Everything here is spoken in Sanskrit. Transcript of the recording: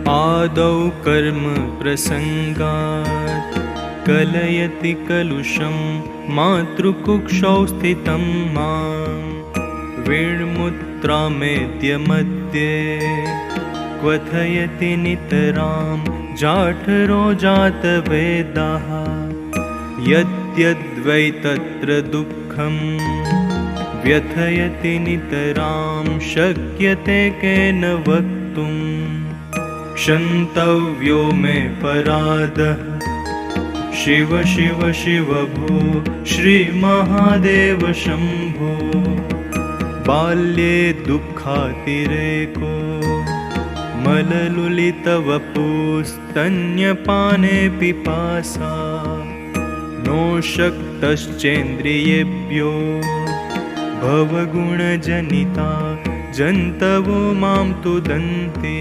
आदौ कर्म प्रसंगात् कलयति कलुषं मातृकुक्षौ स्थितं मां वेण्मुद्रामेत्य मध्ये क्वथयति नितरां जाठरो जातवेदाः यद्यद्वै तत्र दुःखं व्यथयति नितरां शक्यते केन वक्तुं क्षन्तव्यो मे परादः शिव शिव शिव भो श्रीमहादेव शम्भो बाल्ये दुःखातिरेको मललुलितवपुस्तन्यपाने पिपासा नो शक्तश्चेन्द्रियेभ्यो भवगुणजनिता जन्तवो मां तुदन्ति।